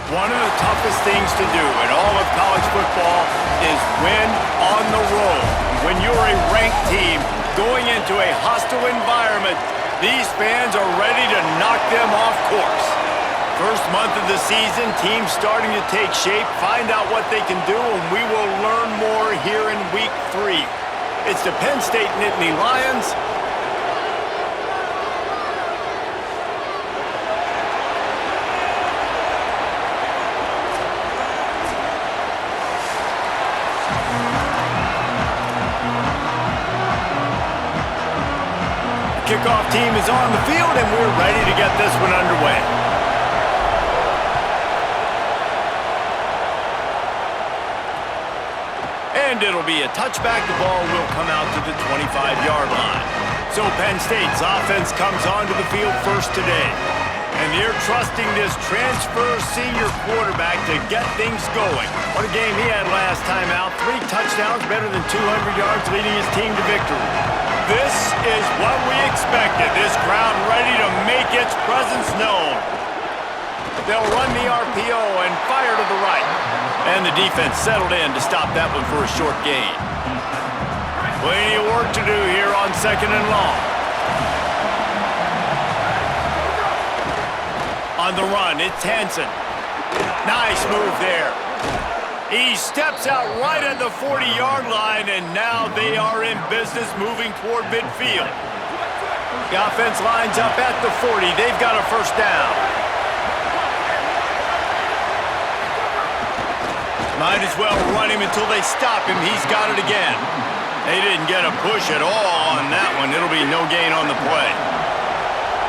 One of the toughest things to do in all of college football is win on the road. When you're a ranked team going into a hostile environment, these fans are ready to knock them off course. First month of the season, teams starting to take shape, find out what they can do, and we will learn more here in Week 3. It's the Penn State Nittany Lions. Kickoff team is on the field, and we're ready to get this one underway. And it'll be a touchback. The ball will come out to the 25-yard line. So Penn State's offense comes onto the field first today. And they're trusting this transfer senior quarterback to get things going. What a game he had last time out. 3 touchdowns, better than 200 yards, leading his team to victory. This is what we expected. This crowd ready to make its presence known. They'll run the RPO and fire to the right. And the defense settled in to stop that one for a short gain. Plenty of work to do here on 2nd and long. On the run, it's Hansen. Nice move there. He steps out right at the 40-yard line, and now they are in business moving toward midfield. The offense lines up at the 40. They've got a first down. Might as well run him until they stop him. He's got it again. They didn't get a push at all on that one. It'll be no gain on the play.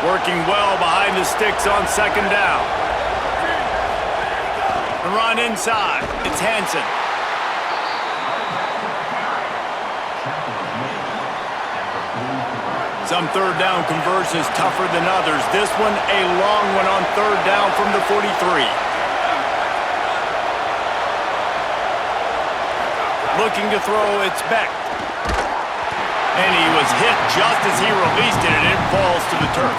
Working well behind the sticks on 2nd down. The run inside. It's Hansen. Some 3rd down conversions tougher than others. This one a long one on 3rd down from the 43. Looking to throw, it's Beck. And he was hit just as he released it, and it falls to the turf.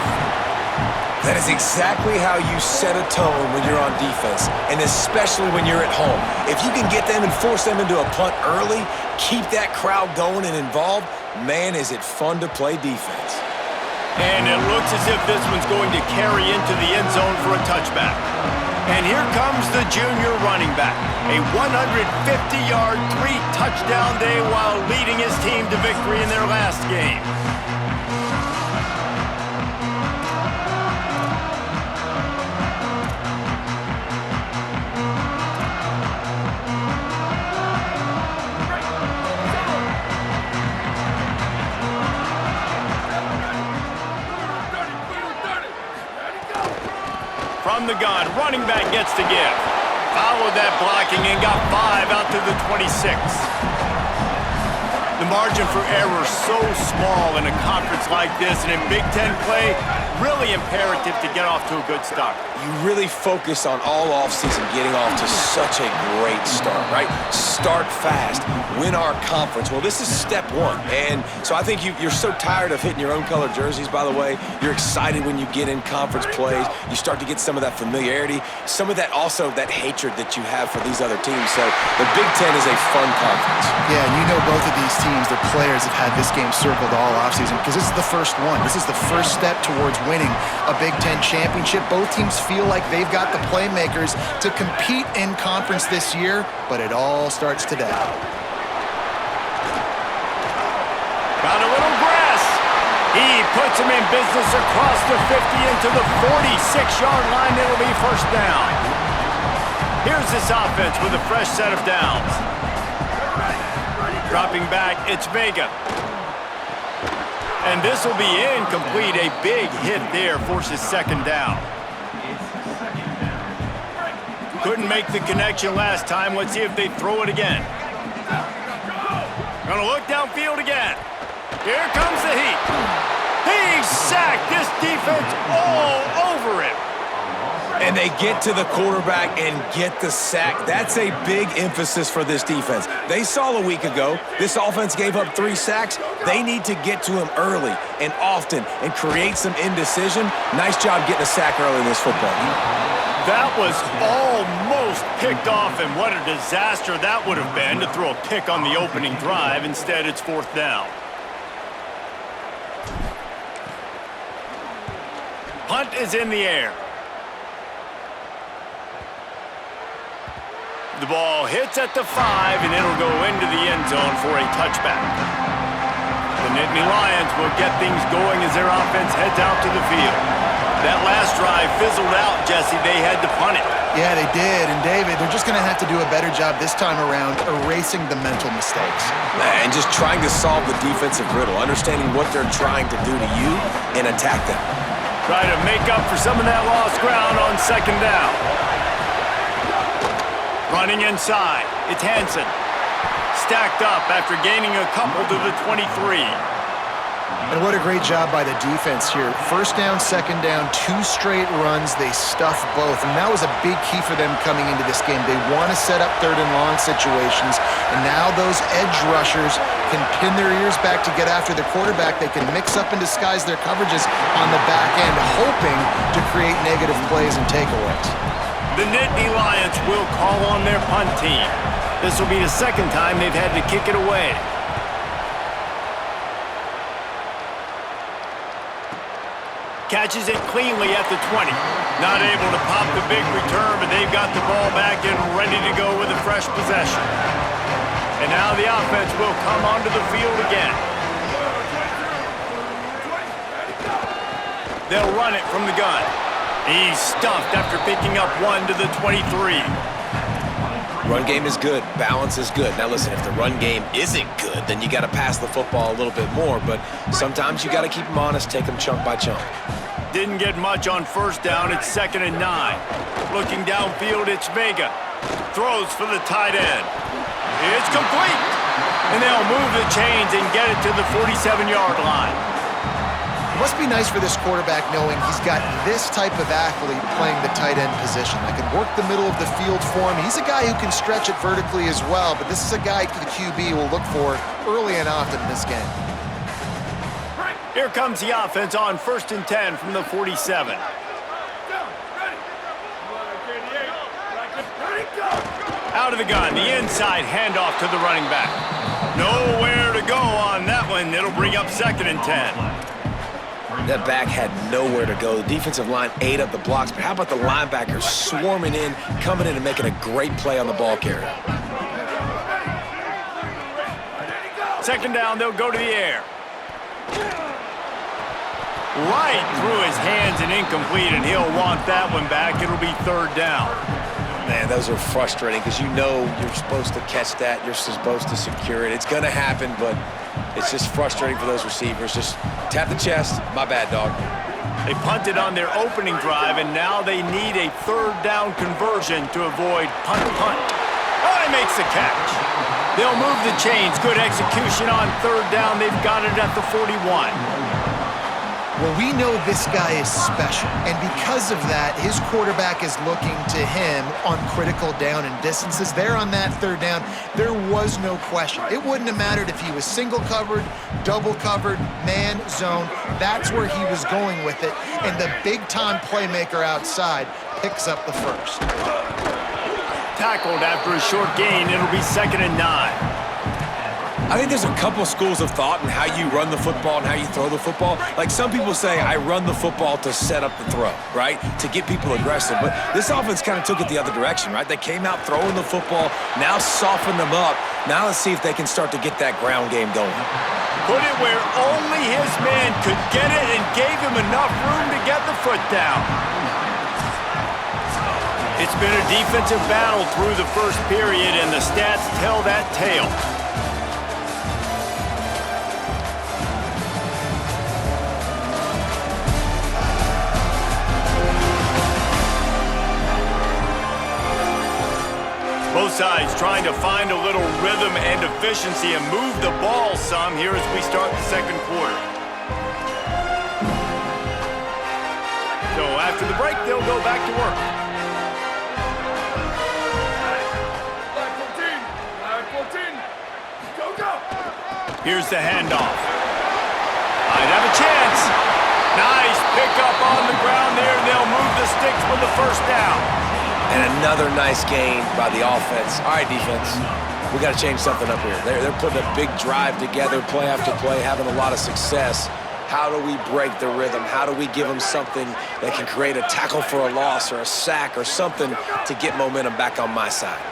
That is exactly how you set a tone when you're on defense, and especially when you're at home. If you can get them and force them into a punt early, keep that crowd going and involved, man, is it fun to play defense. And it looks as if this one's going to carry into the end zone for a touchback. And here comes the junior running back. A 150-yard, 3-touchdown day while leading his team to victory in their last game. From the gun, running back gets to give. Followed that blocking and got 5 out to the 26. The margin for error so small in a conference like this, and in Big Ten play, really imperative to get off to a good start. You really focus on all offseason getting off to such a great start, right? Start fast, win our conference. Well, this is step 1. And so I think you're so tired of hitting your own color jerseys, by the way. You're excited when you get in conference plays. You start to get some of that familiarity, some of that also that hatred that you have for these other teams. So the Big Ten is a fun conference. Yeah, and you know both of these teams, their players have had this game circled all offseason because this is the first one. This is the first step towards winning a Big Ten championship. Both teams feel like they've got the playmakers to compete in conference this year, but it all starts today. Got a little grass. He puts him in business across the 50 into the 46-yard line. It'll be first down. Here's this offense with a fresh set of downs. Dropping back, it's Vega. And this will be incomplete. A big hit there forces 2nd down. Couldn't make the connection last time. Let's see if they throw it again. Gonna look downfield again. Here comes the heat. He's sacked. This defense all over him. And they get to the quarterback and get the sack. That's a big emphasis for this defense. They saw a week ago, this offense gave up 3 sacks. They need to get to him early and often and create some indecision. Nice job getting a sack early in this football game. That was almost picked off, and what a disaster that would have been to throw a pick on the opening drive. Instead, it's 4th down. Punt is in the air. The ball hits at the 5, and it'll go into the end zone for a touchback. The Nittany Lions will get things going as their offense heads out to the field. That last drive fizzled out, Jesse. They had to punt it. Yeah, they did. And, David, they're just going to have to do a better job this time around erasing the mental mistakes. And just trying to solve the defensive riddle, understanding what they're trying to do to you and attack them. Try to make up for some of that lost ground on 2nd down. Running inside, it's Hansen. Stacked up after gaining a couple to the 23. And what a great job by the defense here. 1st down, 2nd down, 2 straight runs. They stuffed both, and that was a big key for them coming into this game. They want to set up 3rd and long situations, and now those edge rushers can pin their ears back to get after the quarterback. They can mix up and disguise their coverages on the back end, hoping to create negative plays and takeaways. The Nittany Lions will call on their punt team. This will be the 2nd time they've had to kick it away. Catches it cleanly at the 20. Not able to pop the big return, but they've got the ball back and ready to go with a fresh possession. And now the offense will come onto the field again. They'll run it from the gun. He's stuffed after picking up 1 to the 23. Run game is good. Balance is good. Now listen, if the run game isn't good, then you got to pass the football a little bit more. But sometimes you got to keep them honest, take them chunk by chunk. Didn't get much on 1st down. It's 2nd and 9. Looking downfield, it's Vega. Throws for the tight end. It's complete. And they'll move the chains and get it to the 47-yard line. It must be nice for this quarterback knowing he's got this type of athlete playing the tight end position that can work the middle of the field for him. He's a guy who can stretch it vertically as well, but this is a guy the QB will look for early and often in this game. Here comes the offense on 1st and 10 from the 47. Out of the gun, the inside handoff to the running back. Nowhere to go on that one. It'll bring up 2nd and 10. That back had nowhere to go. The defensive line ate up the blocks, but how about the linebackers swarming in, coming in and making a great play on the ball carrier? 2nd down, they'll go to the air. Right through his hands and incomplete, and he'll want that one back. It'll be 3rd down. Man, those are frustrating because you know you're supposed to catch that. You're supposed to secure it. It's going to happen, but it's just frustrating for those receivers. Just tap the chest. My bad, dog. They punted on their opening drive, and now they need a 3rd down conversion to avoid punt. Oh, he makes the catch. They'll move the chains. Good execution on 3rd down. They've got it at the 41. Well, we know this guy is special, and because of that, his quarterback is looking to him on critical down and distances. There on that 3rd down, there was no question. It wouldn't have mattered if he was single covered, double covered, man, zone. That's where he was going with it, and the big-time playmaker outside picks up the first. Tackled after a short gain. It'll be 2nd and 9. I think there's a couple schools of thought in how you run the football and how you throw the football. Like some people say, I run the football to set up the throw, right? To get people aggressive. But this offense kind of took it the other direction, right? They came out throwing the football, now soften them up. Now let's see if they can start to get that ground game going. Put it where only his man could get it and gave him enough room to get the foot down. It's been a defensive battle through the first period, and the stats tell that tale. Both sides trying to find a little rhythm and efficiency and move the ball some here as we start the 2nd quarter. So after the break, they'll go back to work. Here's the handoff. Might have a chance. Nice pickup on the ground there, and they'll move the sticks with the first down. And another nice gain by the offense. All right, defense, we got to change something up here. They're putting a big drive together, play after play, having a lot of success. How do we break the rhythm? How do we give them something that can create a tackle for a loss or a sack or something to get momentum back on my side?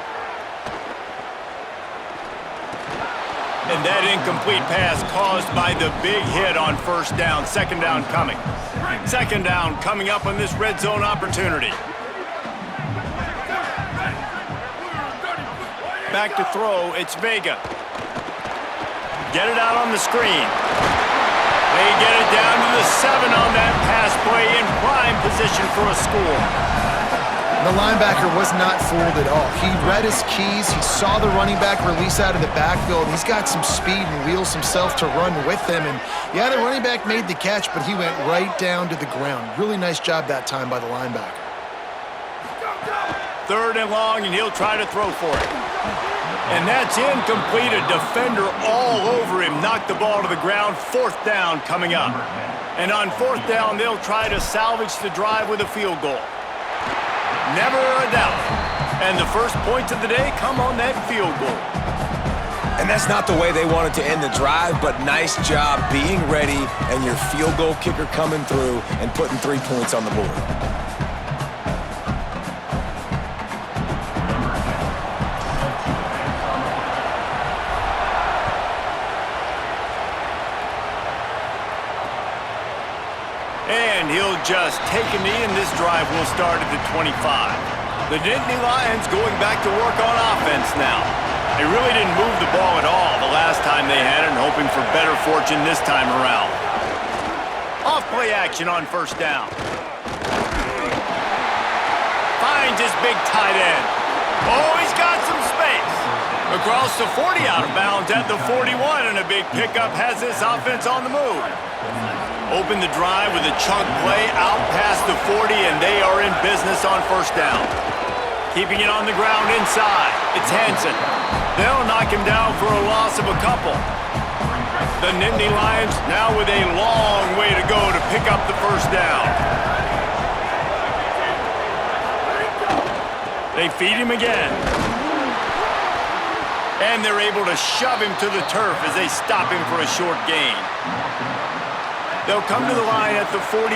And that incomplete pass caused by the big hit on first down. Second down coming. Second down coming up on this red zone opportunity. Back to throw, it's Vega. Get it out on the screen. They get it down to the 7 on that pass play in prime position for a score. The linebacker was not fooled at all. He read his keys. He saw the running back release out of the backfield. He's got some speed and wheels himself to run with him. And yeah, the running back made the catch, but he went right down to the ground. Really nice job that time by the linebacker. Third and long, and he'll try to throw for it. And that's incomplete. A defender all over him. Knocked the ball to the ground. Fourth down coming up. And on fourth down, they'll try to salvage the drive with a field goal. Never a doubt. And the first points of the day come on that field goal. And that's not the way they wanted to end the drive, but nice job being ready and your field goal kicker coming through and putting 3 points on the board. And he'll just take a knee, and this drive will start at the 25. The Nittany Lions going back to work on offense now. They really didn't move the ball at all the last time they had it, and hoping for better fortune this time around. Off play action on first down. Finds his big tight end. Oh, he's got some space. Across the 40, out of bounds at the 41, and a big pickup has this offense on the move. Open the drive with a chunk play out past the 40, and they are in business on first down. Keeping it on the ground inside. It's Hansen. They'll knock him down for a loss of a couple. The Nittany Lions now with a long way to go to pick up the first down. They feed him again. And they're able to shove him to the turf as they stop him for a short gain. They'll come to the line at the 42,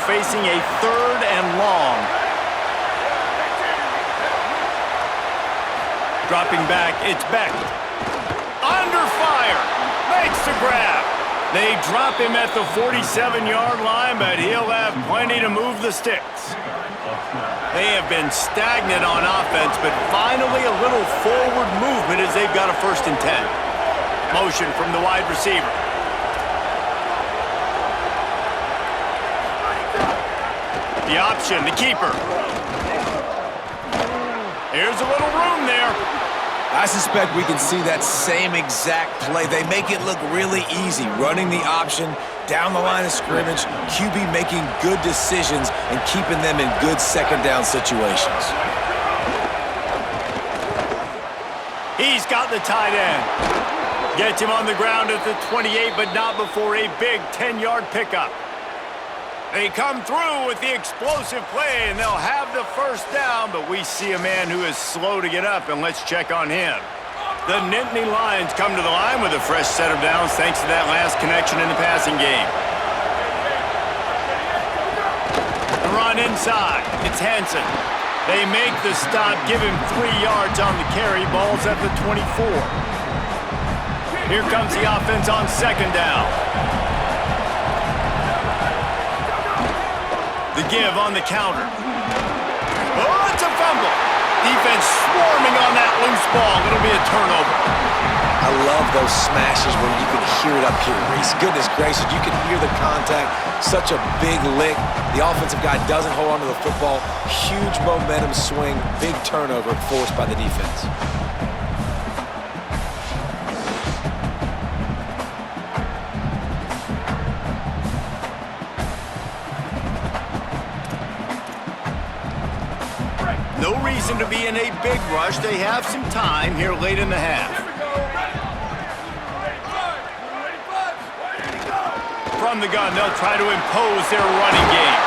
facing a third and long. Dropping back, it's Beck. Under fire, makes the grab. They drop him at the 47-yard line, but he'll have plenty to move the sticks. They have been stagnant on offense, but finally a little forward movement as they've got a 1st and 10. Motion from the wide receiver. The option, the keeper. Here's a little room there. I suspect we can see that same exact play. They make it look really easy, running the option down the line of scrimmage, QB making good decisions and keeping them in good second down situations. He's got the tight end. Gets him on the ground at the 28, but not before a big 10-yard pickup. They come through with the explosive play, and they'll have the first down, but we see a man who is slow to get up, and let's check on him. The Nittany Lions come to the line with a fresh set of downs thanks to that last connection in the passing game. The run inside. It's Hansen. They make the stop, give him 3 yards on the carry. Ball's at the 24. Here comes the offense on second down. The give on the counter. Oh, it's a fumble. Defense swarming on that loose ball. It'll be a turnover. I love those smashes where you can hear it up here, Reese. Goodness gracious, you can hear the contact. Such a big lick. The offensive guy doesn't hold on to the football. Huge momentum swing. Big turnover forced by the defense. No reason to be in a big rush. They have some time here late in the half. From From the gun, they'll try to impose their running game.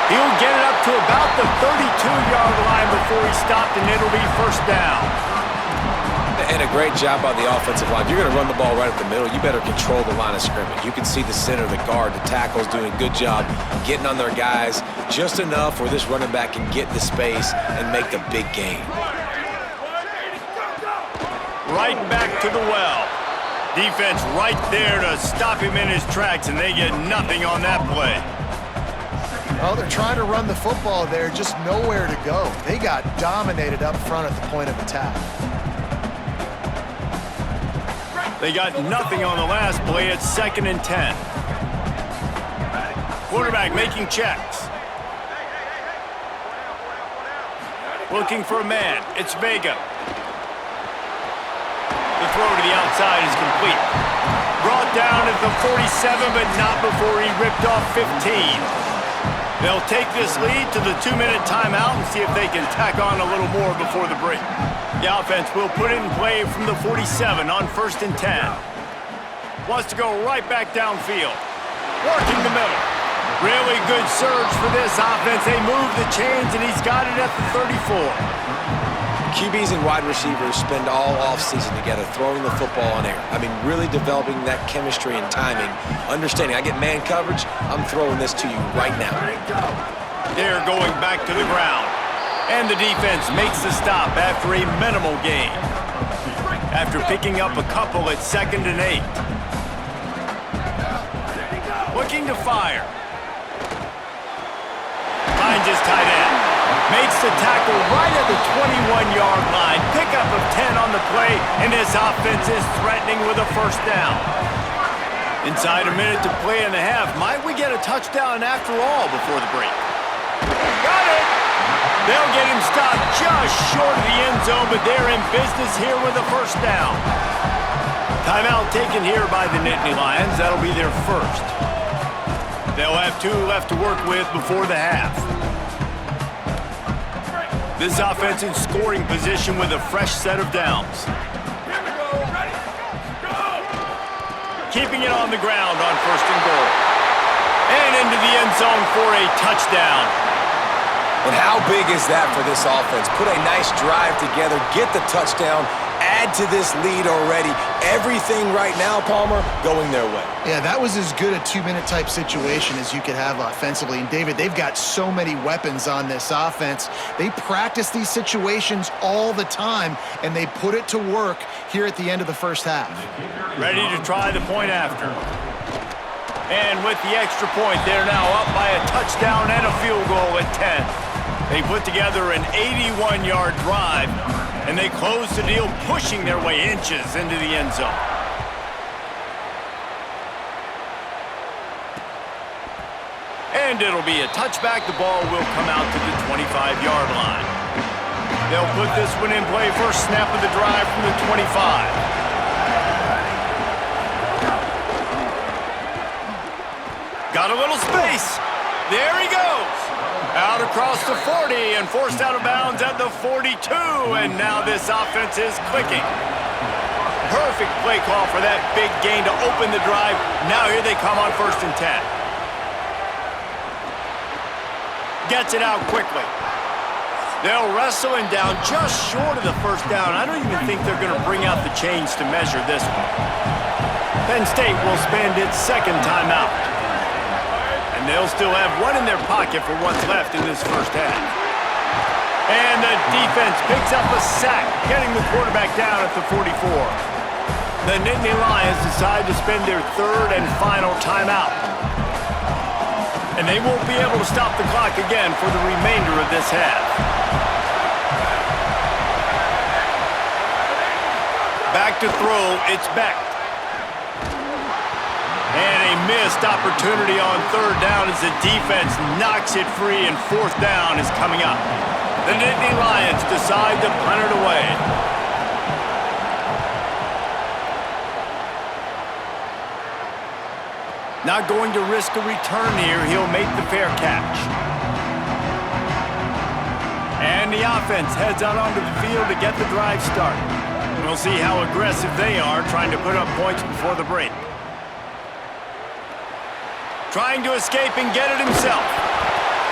He'll get it up to about the 32-yard line before he stopped, and it'll be first down. And a great job by the offensive line. You're going to run the ball right up the middle. You better control the line of scrimmage. You can see the center, the guard, the tackles doing a good job getting on their guys just enough where this running back can get the space and make the big gain. Right back to the well. Defense right there to stop him in his tracks, and they get nothing on that play. Well, they're trying to run the football there, just nowhere to go. They got dominated up front at the point of attack. They got nothing on the last play. It's 2nd and 10. Quarterback making checks. Looking for a man. It's Vega. The throw to the outside is complete. Brought down at the 47, but not before he ripped off 15. They'll take this lead to the 2-minute timeout and see if they can tack on a little more before the break. The offense will put it in play from the 47 on 1st and 10. Wants to go right back downfield. Working the middle. Really good surge for this offense. They move the chains, and he's got it at the 34. QBs and wide receivers spend all offseason together throwing the football on air. I mean, really developing that chemistry and timing. Understanding, I get man coverage, I'm throwing this to you right now. They're going back to the ground. And the defense makes the stop after a minimal gain. After picking up a couple at 2nd and 8. Looking to fire. Finds his tight end. Makes the tackle right at the 21-yard line. Pickup of 10 on the play, and this offense is threatening with a first down. Inside a minute to play in the half. Might we get a touchdown after all before the break? Got it! They'll get him stopped just short of the end zone, but they're in business here with a first down. Timeout taken here by the Nittany Lions. That'll be their first. They'll have 2 left to work with before the half. This offense in scoring position with a fresh set of downs. Keeping it on the ground on 1st and goal. And into the end zone for a touchdown. And how big is that for this offense? Put a nice drive together, get the touchdown, add to this lead already. Everything right now, Palmer, going their way. Yeah, that was as good a 2-minute type situation as you could have offensively. And David, they've got so many weapons on this offense. They practice these situations all the time, and they put it to work here at the end of the first half. Ready to try the point after. And with the extra point, they're now up by a touchdown and a field goal at 10. They put together an 81-yard drive, and they close the deal, pushing their way inches into the end zone. And it'll be a touchback. The ball will come out to the 25-yard line. They'll put this one in play. First snap of the drive from the 25. Got a little space. There he goes. Out across the 40 and forced out of bounds at the 42. And now this offense is clicking. Perfect play call for that big gain to open the drive. Now here they come on 1st and 10. Gets it out quickly. They'll wrestle him down just short of the first down. I don't even think they're going to bring out the chains to measure this one. Penn State will spend its 2nd timeout. And they'll still have one in their pocket for what's left in this first half. And the defense picks up a sack, getting the quarterback down at the 44. The Nittany Lions decide to spend their 3rd and final timeout. And they won't be able to stop the clock again for the remainder of this half. Back to throw, it's Beck. And a missed opportunity on 3rd down as the defense knocks it free, and 4th down is coming up. The Nittany Lions decide to punt it away. Not going to risk a return here. He'll make the fair catch. And the offense heads out onto the field to get the drive started. We'll see how aggressive they are trying to put up points before the break. trying to escape and get it himself.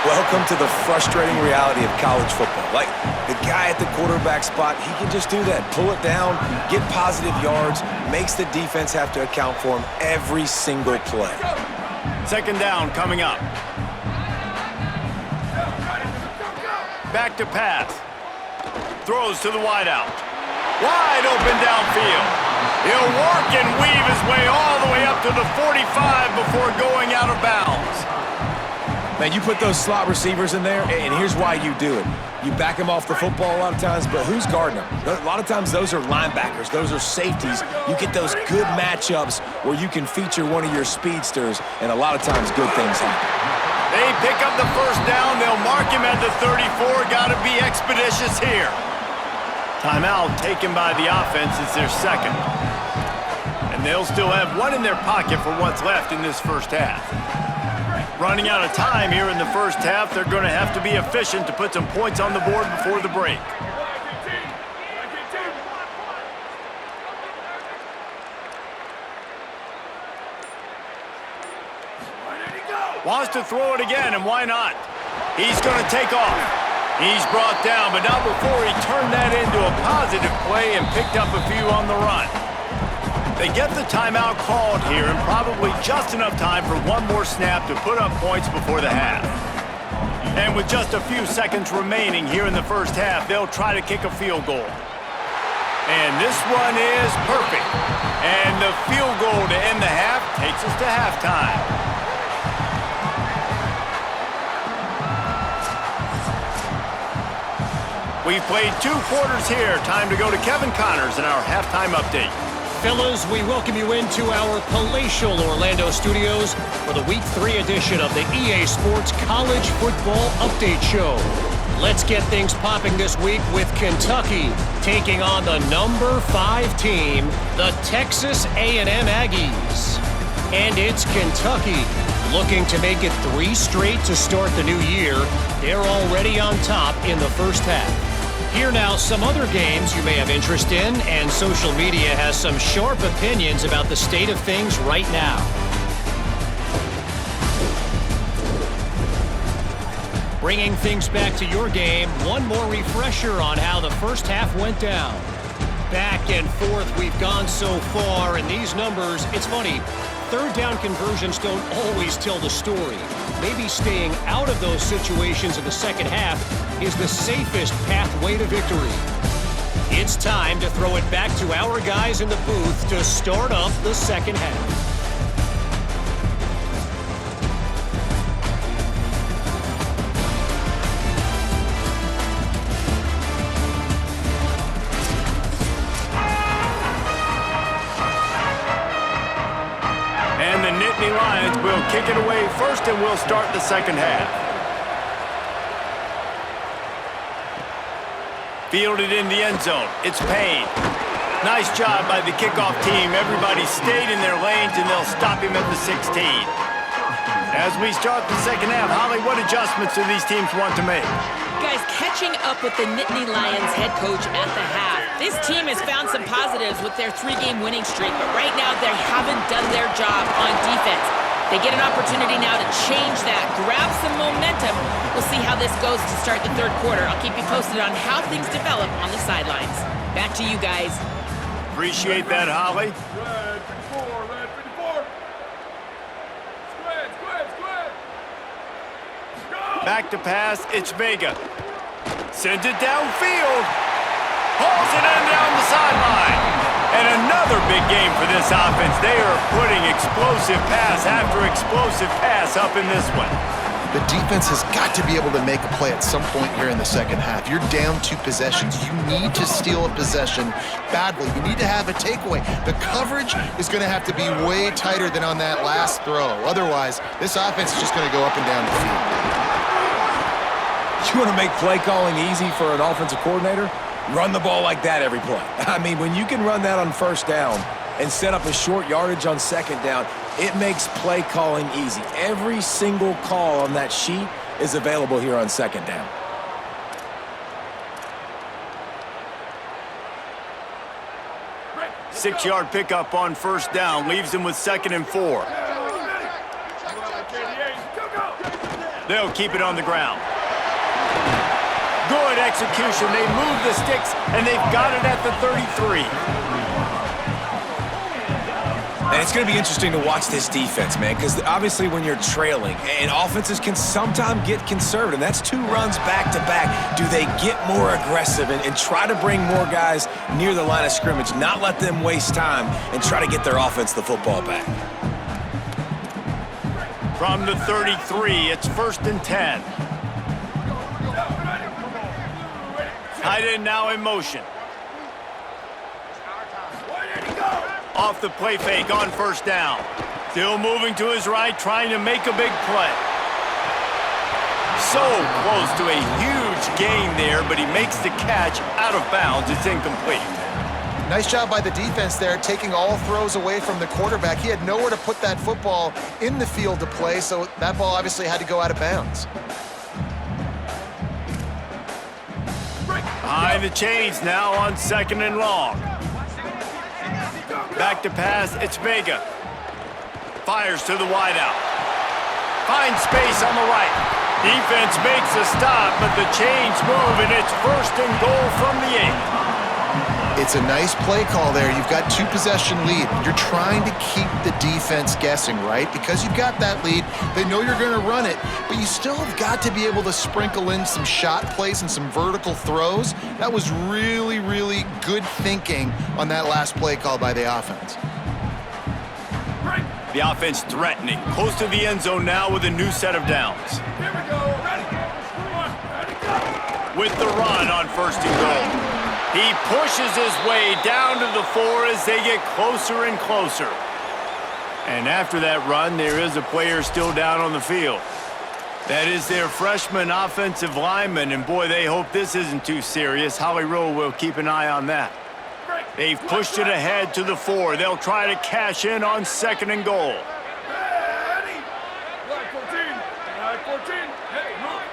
Welcome to the frustrating reality of college football. Like, the guy at the quarterback spot, he can just do that. Pull it down, get positive yards, makes the defense have to account for him every single play. Second down coming up. Back to pass. Throws to the wideout. Wide open downfield. He'll work and weave his way all the way up to the 45 before going out of bounds. Man, you put those slot receivers in there, and here's why you do it. You back them off the football a lot of times, but who's guarding them? A lot of times those are linebackers. Those are safeties. You get those good matchups where you can feature one of your speedsters, and a lot of times good things happen. They pick up the first down. They'll mark him at the 34. Got to be expeditious here. Timeout taken by the offense. It's their second. And they'll still have one in their pocket for what's left in this first half. Running out of time here in the first half, they're going to have to be efficient to put some points on the board before the break. Wants to throw it again, and why not? He's going to take off. He's brought down, but not before he turned that into a positive play and picked up a few on the run. They get the timeout called here, and probably just enough time for one more snap to put up points before the half. And with just a few seconds remaining here in the first half, they'll try to kick a field goal. And this one is perfect. And the field goal to end the half takes us to halftime. We've played 2 quarters here. Time to go to Kevin Connors in our halftime update. Fellas, we welcome you into our palatial Orlando studios for the Week 3 edition of the EA Sports College Football Update Show. Let's get things popping this week with Kentucky taking on the number 5 team, the Texas A&M Aggies. And it's Kentucky looking to make it 3 straight to start the new year. They're already on top in the first half. Here now, some other games you may have interest in, and social media has some sharp opinions about the state of things right now. Bringing things back to your game, one more refresher on how the first half went down. Back and forth we've gone so far, and these numbers, it's funny, third down conversions don't always tell the story. Maybe staying out of those situations in the second half is the safest pathway to victory. It's time to throw it back to our guys in the booth to start up the second half. And the Nittany Lions will kick it away first, and we'll start the second half. Fielded in the end zone. It's Penn. Nice job by the kickoff team. Everybody stayed in their lanes, and they'll stop him at the 16. As we start the second half, Holly, what adjustments do these teams want to make? Guys, catching up with the Nittany Lions head coach at the half. This team has found some positives with their 3-game winning streak, but right now they haven't done their job on defense. They get an opportunity now to change that, grab some momentum. We'll see how this goes to start the third quarter. I'll keep you posted on how things develop on the sidelines. Back to you guys. Appreciate that, Holly. Red 54, red 54. Squid. Go! Back to pass, it's Vega. Sends it downfield. Hauls it in down the sideline. And another big game for this offense. They are putting explosive pass after explosive pass up in this one. The defense has got to be able to make a play at some point here in the second half. You're down 2 possessions. You need to steal a possession badly. You need to have a takeaway. The coverage is going to have to be way tighter than on that last throw. Otherwise, this offense is just going to go up and down the field. You want to make play calling easy for an offensive coordinator? Run the ball like that every play. I mean, when you can run that on first down and set up a short yardage on second down, it makes play calling easy. Every single call on that sheet is available here on second down. Six-yard pickup on first down leaves him with 2nd and 4. They'll keep it on the ground. Good execution. They move the sticks, and they've got it at the 33. And it's going to be interesting to watch this defense, man, because obviously when you're trailing, and offenses can sometimes get conservative. That's 2 runs back-to-back. Do they get more aggressive and try to bring more guys near the line of scrimmage, not let them waste time, and try to get their offense the football back? From the 33, it's 1st and 10. Tight end now in motion. Off the play fake on 1st down. Still moving to his right, trying to make a big play. So close to a huge gain there, but he makes the catch out of bounds. It's incomplete. Nice job by the defense there, taking all throws away from the quarterback. He had nowhere to put that football in the field to play, so that ball obviously had to go out of bounds. Behind the chains now on 2nd and long. Back to pass, it's Vega. Fires to the wideout. Finds space on the right. Defense makes a stop, but the chains move, and it's 1st and goal from the 8. It's a nice play call there. You've got 2-possession lead. You're trying to keep the defense guessing, right? Because you've got that lead, they know you're going to run it, but you still have got to be able to sprinkle in some shot plays and some vertical throws. That was really, really good thinking on that last play call by the offense. The offense threatening, close to the end zone now with a new set of downs. Here we go. Ready. Ready, go. With the run on 1st and goal. He pushes his way down to the 4 as they get closer and closer. And after that run, there is a player still down on the field. That is their freshman offensive lineman, and boy, they hope this isn't too serious. Holly Rowe will keep an eye on that. They've pushed it ahead to the 4. They'll try to cash in on 2nd and goal. Ready. Line 14. Line 14. Hey, move.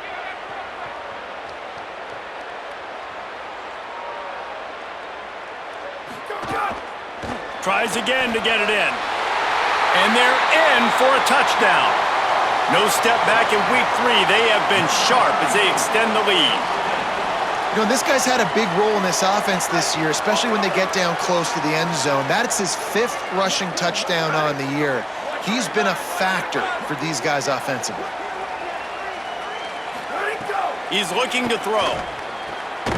Tries again to get it in. And they're in for a touchdown. No step back in week 3. They have been sharp as they extend the lead. You know, this guy's had a big role in this offense this year, especially when they get down close to the end zone. That's his 5th rushing touchdown on the year. He's been a factor for these guys offensively. He's looking to throw.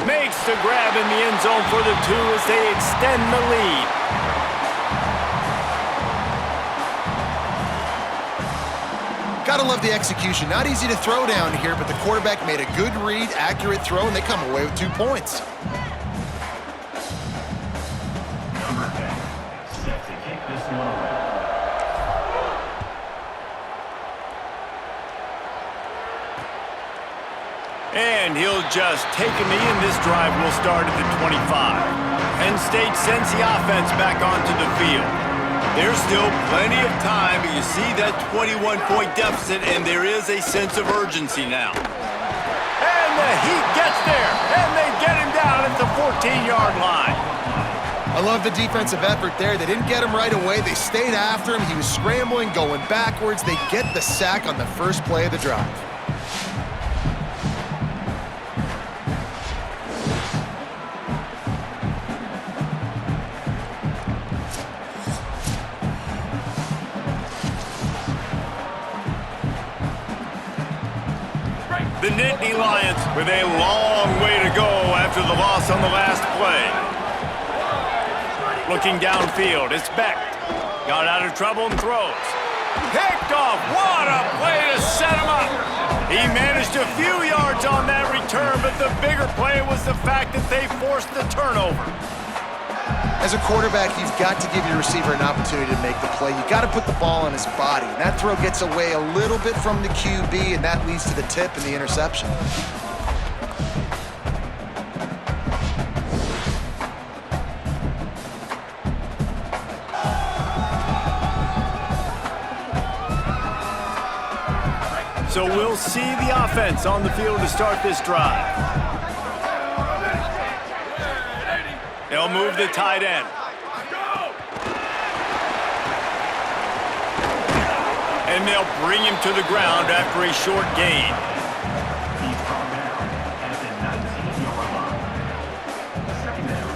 Makes the grab in the end zone for the 2 as they extend the lead. Gotta love the execution. Not easy to throw down here, but the quarterback made a good read, accurate throw, and they come away with 2 points. And he'll just take a knee, and this drive will start at the 25. Penn State sends the offense back onto the field. There's still plenty of time, but you see that 21-point deficit, and there is a sense of urgency now. And the Heat gets there, and they get him down at the 14-yard line. I love the defensive effort there. They didn't get him right away. They stayed after him. He was scrambling, going backwards. They get the sack on the first play of the drive. The Nittany Lions with a long way to go after the loss on the last play. Looking downfield, it's Beck. Got out of trouble and throws. Picked off. What a play to set him up. He managed a few yards on that return, but the bigger play was the fact that they forced the turnover. As a quarterback, you've got to give your receiver an opportunity to make the play. You've got to put the ball on his body. And that throw gets away a little bit from the QB, and that leads to the tip and the interception. So we'll see the offense on the field to start this drive. They'll move the tight end. And they'll bring him to the ground after a short gain. He's brought down at the 19-yard line. Second down.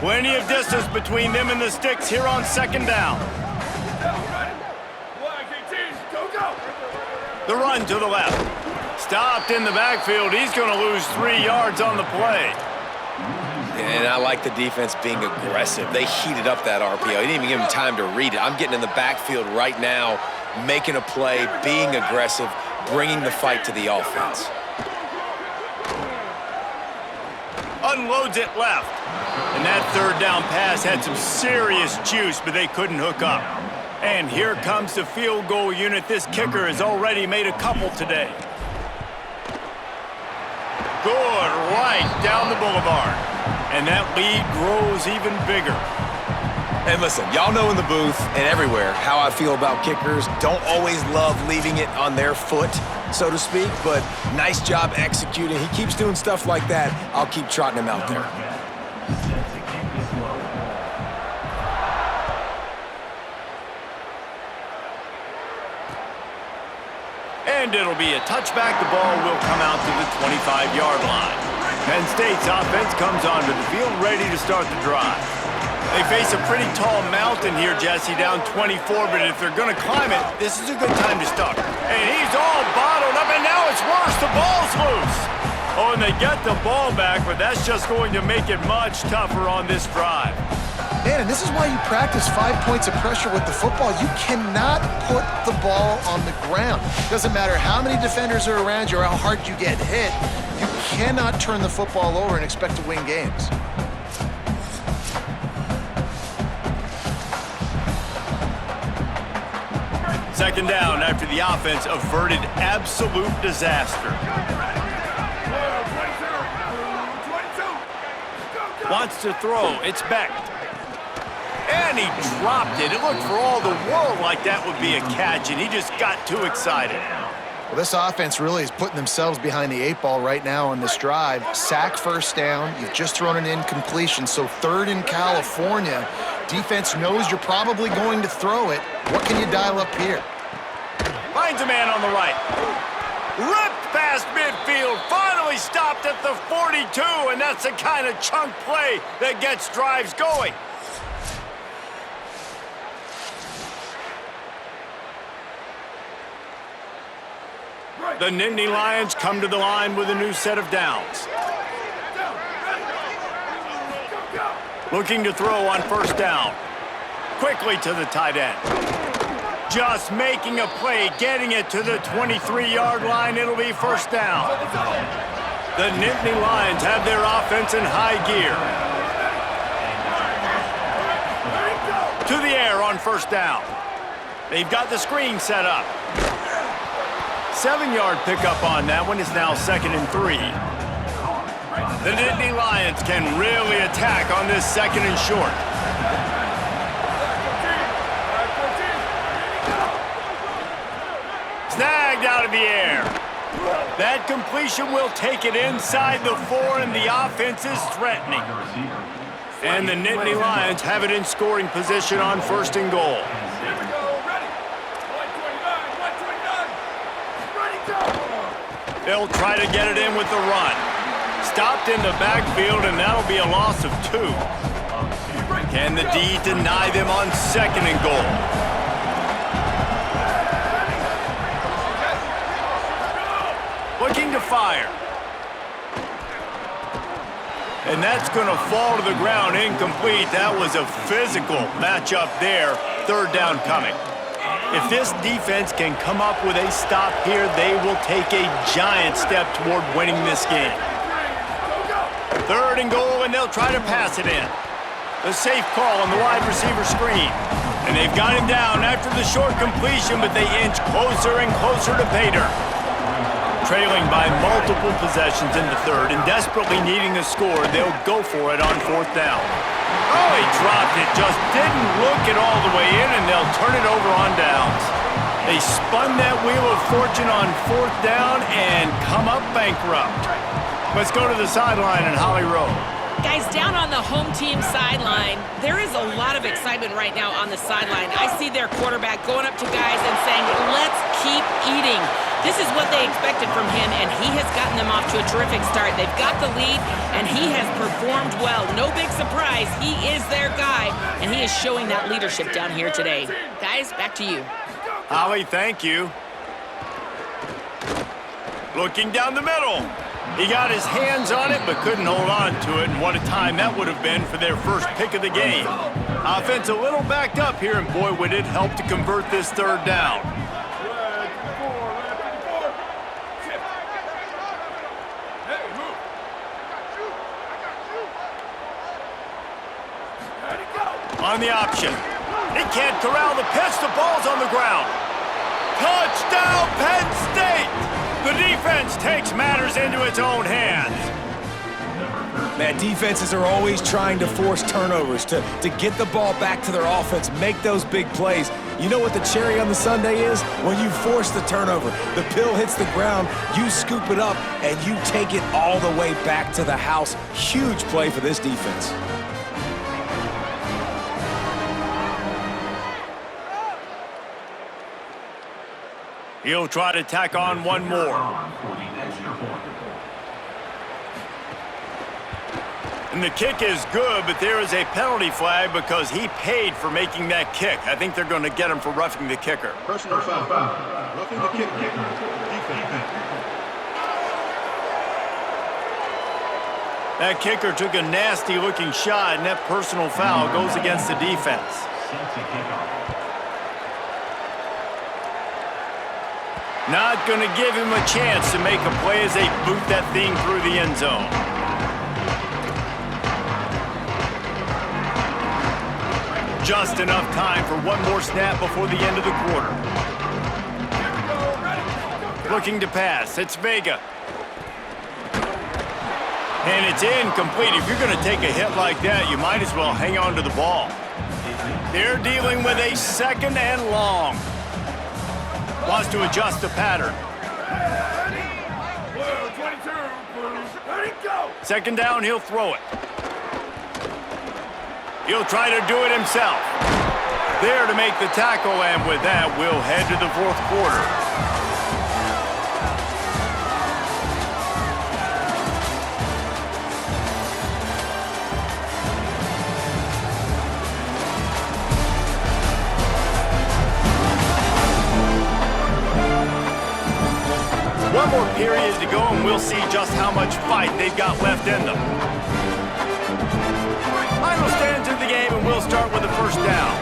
Plenty of distance between them and the sticks here on second down. The run to the left. Stopped in the backfield. He's going to lose 3 yards on the play. And I like the defense being aggressive. They heated up that RPO. He didn't even give him time to read it. I'm getting in the backfield right now, making a play, being aggressive, bringing the fight to the offense. Unloads it left. And that third down pass had some serious juice, but they couldn't hook up. And here comes the field goal unit. This kicker has already made a couple today. Good, right down the boulevard. And that lead grows even bigger. And listen, y'all know in the booth and everywhere how I feel about kickers. Don't always love leaving it on their foot, so to speak, but nice job executing. He keeps doing stuff like that. I'll keep trotting him out there. And it'll be a touchback. The ball will come out to the 25-yard line. Penn State's offense comes onto the field ready to start the drive. They face a pretty tall mountain here, Jesse, down 24, but if they're going to climb it, this is a good time to start. And he's all bottled up, and now it's worse. The ball's loose. Oh, and they get the ball back, but that's just going to make it much tougher on this drive. Man, and this is why you practice 5 points of pressure with the football. You cannot put the ball on the ground. Doesn't matter how many defenders are around you or how hard you get hit. You cannot turn the football over and expect to win games. Second down after the offense averted absolute disaster. Wants to throw. It's Beck. And he dropped it. It looked for all the world like that would be a catch, and he just got too excited. Well, this offense really is putting themselves behind the 8 ball right now on this drive. Sack first down. You've just thrown an incompletion, so third in California. Defense knows you're probably going to throw it. What can you dial up here? Finds a man on the right. Ripped past midfield. Finally stopped at the 42, and that's the kind of chunk play that gets drives going. The Nittany Lions come to the line with a new set of downs. Looking to throw on first down. Quickly to the tight end. Just making a play, getting it to the 23-yard line. It'll be first down. The Nittany Lions have their offense in high gear. To the air on first down. They've got the screen set up. 7-yard pickup on that one. Is now 2nd and 3. The Nittany Lions can really attack on this 2nd and short. Snagged out of the air. That completion will take it inside the 4, and the offense is threatening. And the Nittany Lions have it in scoring position on 1st and goal. They'll try to get it in with the run. Stopped in the backfield, and that'll be a loss of 2. Can the D deny them on 2nd and goal? Looking to fire. And that's going to fall to the ground incomplete. That was a physical matchup there. 3rd down coming. If this defense can come up with a stop here, they will take a giant step toward winning this game. 3rd and goal, and they'll try to pass it in. The safe call on the wide receiver screen. And they've got him down after the short completion, but they inch closer and closer to pay dirt. Trailing by multiple possessions in the 3rd and desperately needing a score, they'll go for it on 4th down. Oh, he dropped it, just didn't look it all the way in, and they'll turn it over on downs. They spun that wheel of fortune on 4th down and come up bankrupt. Let's go to the sideline in Holly Rowe. Guys, down on the home team sideline, there is a lot of excitement right now on the sideline. I see their quarterback going up to guys and saying, let's keep eating. This is what they expected from him, and he has gotten them off to a terrific start. They've got the lead, and he has performed well. No big surprise. He is their guy, and he is showing that leadership down here today. Guys, back to you. Holly, thank you. Looking down the middle. He got his hands on it, but couldn't hold on to it, and what a time that would have been for their first pick of the game. Offense a little backed up here, and boy, would it help to convert this third down. On the option. He can't corral the pitch. The ball's on the ground. Touchdown, Penn State! The defense takes matters into its own hands. Man, defenses are always trying to force turnovers to get the ball back to their offense, make those big plays. You know what the cherry on the sundae is? When you force the turnover, the pill hits the ground, you scoop it up, and you take it all the way back to the house. Huge play for this defense. He'll try to tack on one more. And the kick is good, but there is a penalty flag because he paid for making that kick. I think they're going to get him for roughing the kicker. Personal foul. Roughing the kicker. Defense. That kicker took a nasty-looking shot, and that personal foul goes against the defense. Not going to give him a chance to make a play as they boot that thing through the end zone. Just enough time for one more snap before the end of the quarter. Looking to pass. It's Vega. And it's incomplete. If you're going to take a hit like that, you might as well hang on to the ball. They're dealing with a second and long. Wants to adjust the pattern. Second down, he'll throw it. He'll try to do it himself. There to make the tackle, and with that, we'll head to the fourth quarter. One more period to go, and we'll see just how much fight they've got left in them. Final stands of the game, and we'll start with the first down.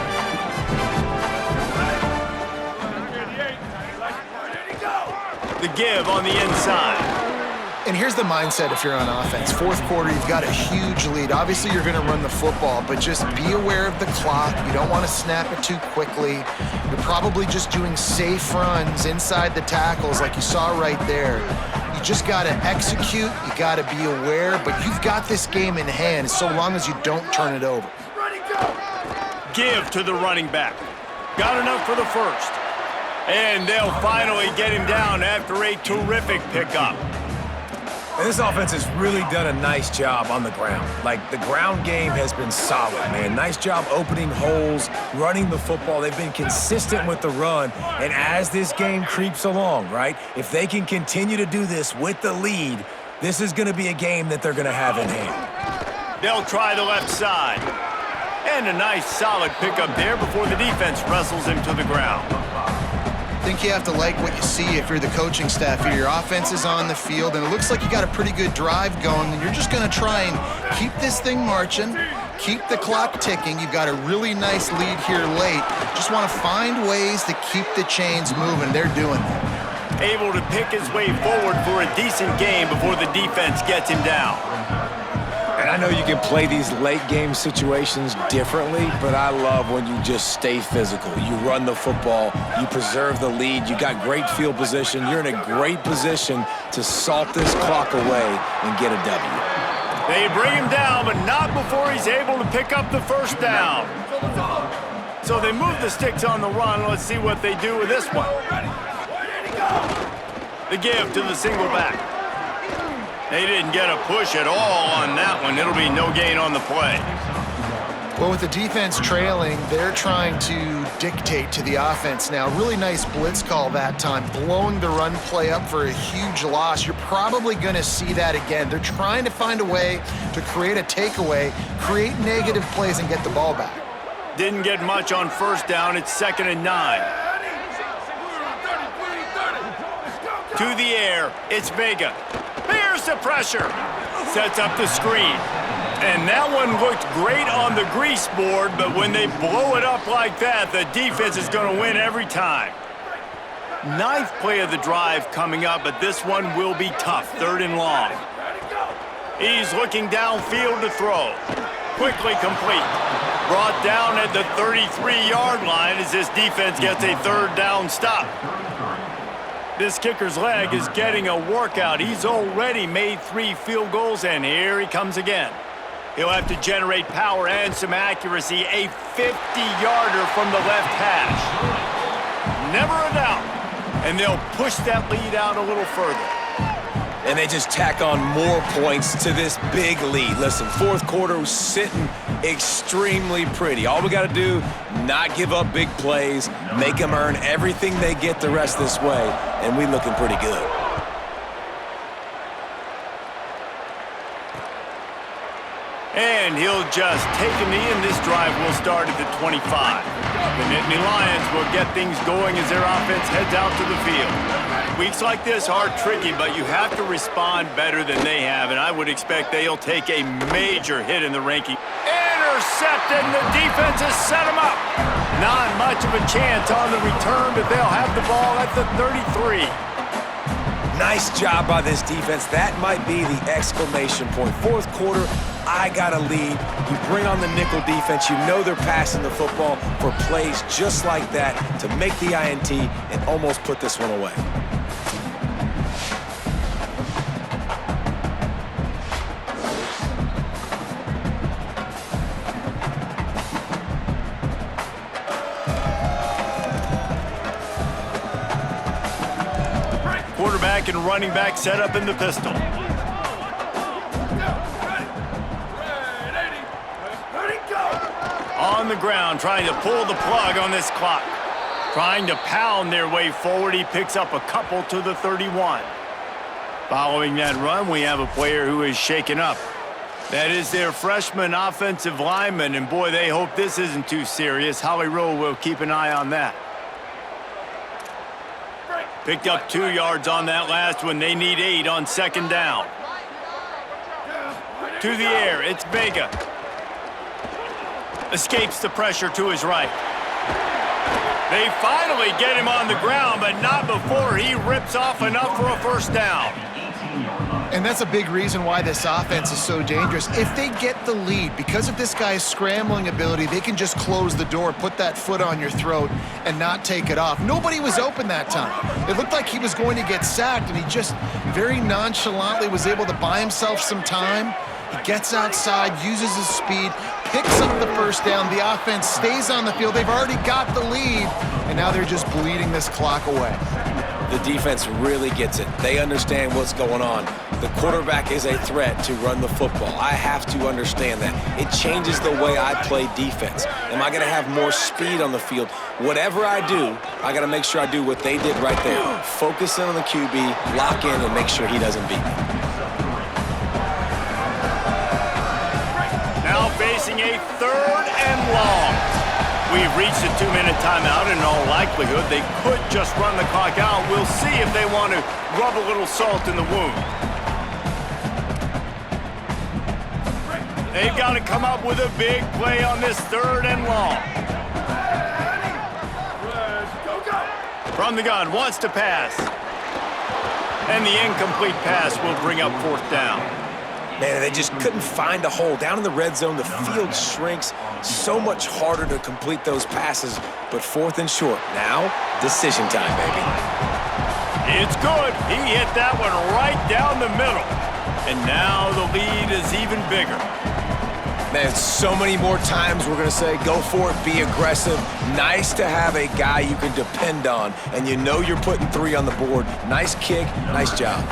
The give on the inside. And here's the mindset if you're on offense. Fourth quarter, you've got a huge lead. Obviously, you're going to run the football, but just be aware of the clock. You don't want to snap it too quickly. You're probably just doing safe runs inside the tackles like you saw right there. You just got to execute. You got to be aware, but you've got this game in hand so long as you don't turn it over. Give to the running back. Got enough for the first. And they'll finally get him down after a terrific pickup. And this offense has really done a nice job on the ground. Like, the ground game has been solid, man. Nice job opening holes, running the football. They've been consistent with the run. And as this game creeps along, right, if they can continue to do this with the lead, this is going to be a game that they're going to have in hand. They'll try the left side. And a nice, solid pickup there before the defense wrestles him to the ground. I think you have to like what you see if you're the coaching staff here. Your offense is on the field, and it looks like you got a pretty good drive going, and you're just going to try and keep this thing marching, keep the clock ticking. You've got a really nice lead here late. Just want to find ways to keep the chains moving. They're doing that. Able to pick his way forward for a decent game before the defense gets him down. And I know you can play these late game situations differently, but I love when you just stay physical. You run the football, you preserve the lead, you got great field position. You're in a great position to salt this clock away and get a W. They bring him down, but not before he's able to pick up the first down. So they move the sticks on the run. Let's see what they do with this one. The give to the single back. They didn't get a push at all on that one. It'll be no gain on the play. Well, with the defense trailing, they're trying to dictate to the offense now. Really nice blitz call that time, blowing the run play up for a huge loss. You're probably going to see that again. They're trying to find a way to create a takeaway, create negative plays, and get the ball back. Didn't get much on first down. It's 2nd and 9. To the air, it's Vega. There's the pressure. Sets up the screen. And that one looked great on the grease board, but when they blow it up like that, the defense is going to win every time. 9th play of the drive coming up, but this one will be tough. 3rd and long. He's looking downfield to throw. Quickly complete. Brought down at the 33-yard line as this defense gets a 3rd down stop. This kicker's leg is getting a workout. He's already made 3 field goals, and here he comes again. He'll have to generate power and some accuracy. A 50-yarder from the left hash. Never a doubt. And they'll push that lead out a little further. And they just tack on more points to this big lead. Listen, 4th quarter was sitting extremely pretty. All we got to do, not give up big plays, make them earn everything they get the rest of this way, and we looking pretty good. And he'll just take a knee, and this drive will start at the 25. The Nittany Lions will get things going as their offense heads out to the field. Weeks like this are tricky, but you have to respond better than they have, and I would expect they'll take a major hit in the ranking. Intercepted, and the defense has set them up. Not much of a chance on the return, but they'll have the ball at the 33. Nice job by this defense. That might be the exclamation point. 4th quarter, I got a lead. You bring on the nickel defense. You know they're passing the football for plays just like that to make the INT and almost put this one away. Quarterback and running back set up in the pistol. On the ground, trying to pull the plug on this clock. Trying to pound their way forward. He picks up a couple to the 31. Following that run, we have a player who is shaken up. That is their freshman offensive lineman, and boy, they hope this isn't too serious. Holly Rowe will keep an eye on that. Picked up 2 yards on that last one. They need 8 on 2nd down. To the air, it's Vega. Escapes the pressure to his right. They finally get him on the ground, but not before he rips off enough for a 1st down. And that's a big reason why this offense is so dangerous. If they get the lead, because of this guy's scrambling ability, they can just close the door, put that foot on your throat, and not take it off. Nobody was open that time. It looked like he was going to get sacked, and he just very nonchalantly was able to buy himself some time. He gets outside, uses his speed, picks up the 1st down. The offense stays on the field. They've already got the lead, and now they're just bleeding this clock away. The defense really gets it. They understand what's going on. The quarterback is a threat to run the football. I have to understand that. It changes the way I play defense. Am I going to have more speed on the field? Whatever I do, I got to make sure I do what they did right there. Focus in on the QB, lock in, and make sure he doesn't beat me. Now facing a 3rd and long. We've reached a 2-minute timeout, and in all likelihood, they could just run the clock out. We'll see if they want to rub a little salt in the wound. They've got to come up with a big play on this 3rd and long. From the gun, wants to pass. And the incomplete pass will bring up 4th down. Man, they just couldn't find a hole. Down in the red zone, the field shrinks. So much harder to complete those passes, but 4th and short. Now, decision time, baby. It's good. He hit that one right down the middle. And now the lead is even bigger. Man, so many more times we're going to say, go for it, be aggressive. Nice to have a guy you can depend on, and you know you're putting 3 on the board. Nice kick, nice job.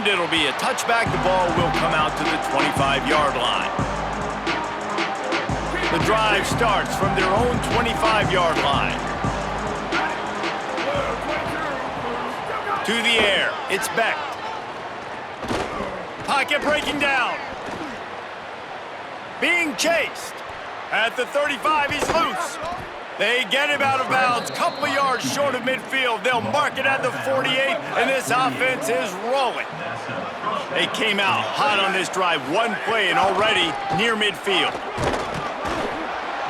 And it'll be a touchback. The ball will come out to the 25-yard line. The drive starts from their own 25-yard line. To the air, it's Beck. Pocket breaking down. Being chased. At the 35, he's loose. They get him out of bounds, couple of yards short of midfield. They'll mark it at the 48, and this offense is rolling. They came out hot on this drive, one play and already near midfield.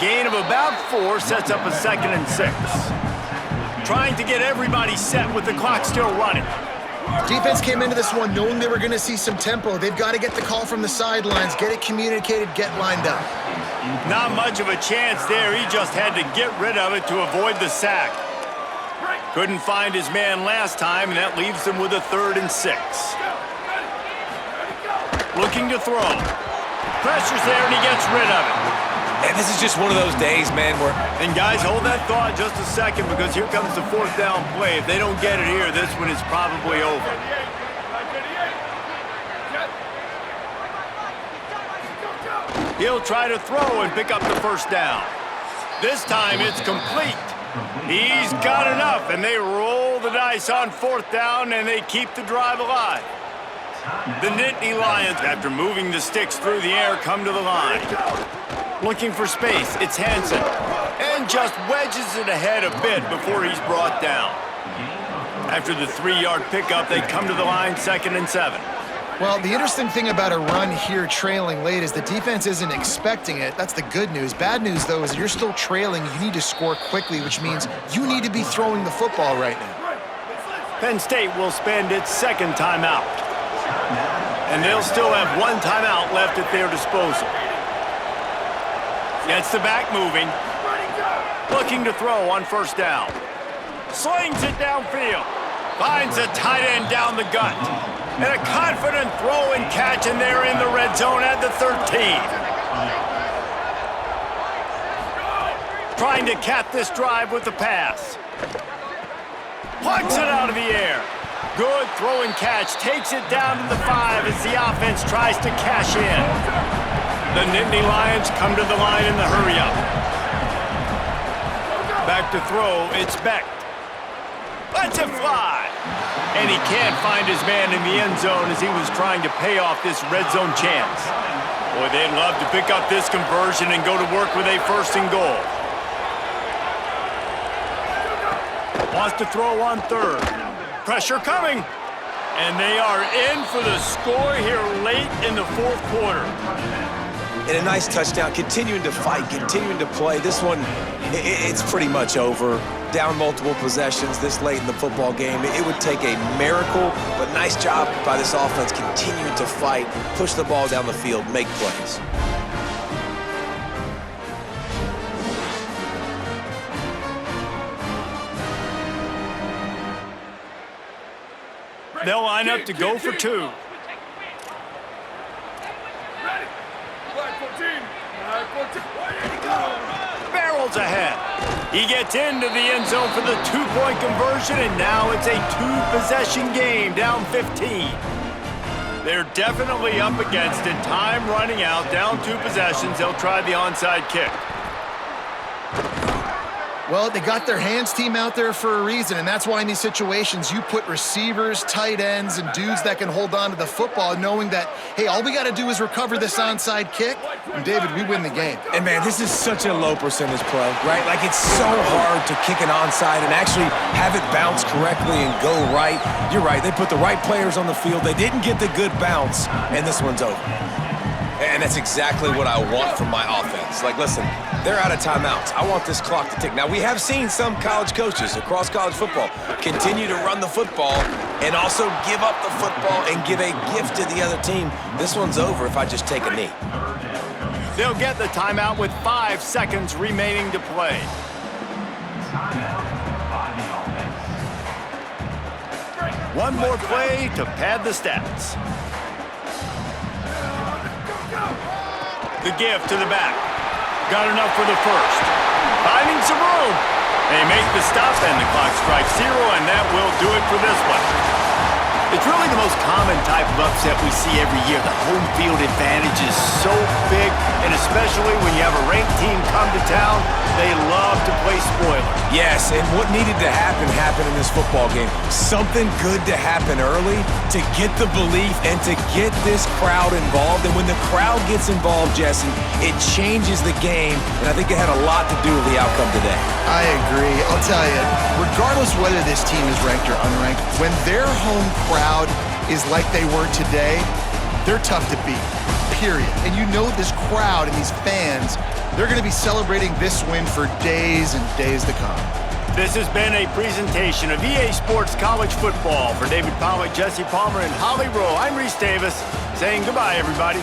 Gain of about 4 sets up a 2nd and 6. Trying to get everybody set with the clock still running. Defense came into this one knowing they were going to see some tempo. They've got to get the call from the sidelines, get it communicated, get lined up. Not much of a chance there. He just had to get rid of it to avoid the sack. Couldn't find his man last time, and that leaves him with a 3rd and 6. Looking to throw. Pressure's there, and he gets rid of it. And this is just one of those days, man, where... And guys, hold that thought just a second, because here comes the 4th down play. If they don't get it here, this one is probably over. He'll try to throw and pick up the 1st down. This time it's complete. He's got enough, and they roll the dice on 4th down, and they keep the drive alive. The Nittany Lions, after moving the sticks through the air, come to the line. Looking for space, it's Hansen. And just wedges it ahead a bit before he's brought down. After the 3-yard pickup, they come to the line, 2nd and 7. Well, the interesting thing about a run here trailing late is the defense isn't expecting it. That's the good news. Bad news, though, is you're still trailing. You need to score quickly, which means you need to be throwing the football right now. Penn State will spend its 2nd timeout. And they'll still have 1 timeout left at their disposal. Gets the back moving. Looking to throw on 1st down. Slings it downfield. Finds a tight end down the gut. And a confident throw and catch, and they're in the red zone at the 13. Trying to cap this drive with the pass. Plucks it out of the air. Good throw and catch. Takes it down to the 5 as the offense tries to cash in. The Nittany Lions come to the line in the hurry-up. Back to throw, it's Beck. Lets it fly. And he can't find his man in the end zone as he was trying to pay off this red zone chance. Boy, they'd love to pick up this conversion and go to work with a 1st and goal. Wants to throw on 3rd. Pressure coming. And they are in for the score here late in the 4th quarter. And a nice touchdown, continuing to fight, continuing to play. This one, it's pretty much over. Down multiple possessions this late in the football game. It would take a miracle, but nice job by this offense continuing to fight, push the ball down the field, make plays. They'll line up to go for 2. Barrels ahead. He gets into the end zone for the 2-point conversion, and now it's a 2-possession game, down 15. They're definitely up against it. Time running out, down 2 possessions. They'll try the onside kick. Well, they got their hands team out there for a reason, and that's why in these situations you put receivers, tight ends, and dudes that can hold on to the football, knowing that, hey, all we got to do is recover this onside kick, and David, we win the game. And man, this is such a low percentage play, right? Like, it's so hard to kick an onside and actually have it bounce correctly and go right. You're right, they put the right players on the field. They didn't get the good bounce, and this one's over. And that's exactly what I want from my offense. Like, listen, they're out of timeouts. I want this clock to tick. Now, we have seen some college coaches across college football continue to run the football and also give up the football and give a gift to the other team. This one's over if I just take a knee. They'll get the timeout with 5 seconds remaining to play. One more play to pad the stats. The give to the back. Got enough for the 1st. Finding some room. They make the stop, and the clock strikes 0, and that will do it for this one. It's really the most common type of upset we see every year. The home field advantage is so big, and especially when you have a ranked team come to town, they love to play spoiler. Yes, and what needed to happen happened in this football game. Something good to happen early to get the belief and to get this crowd involved. And when the crowd gets involved, Jesse, it changes the game, and I think it had a lot to do with the outcome today. I agree. I'll tell you, regardless whether this team is ranked or unranked, when their home crowd is like they were today, they're tough to beat, period. And you know this crowd and these fans, they're going to be celebrating this win for days and days to come. This has been a presentation of EA Sports College Football. For David Pollack, Jesse Palmer, and Holly Rowe, I'm Reese Davis saying goodbye, everybody.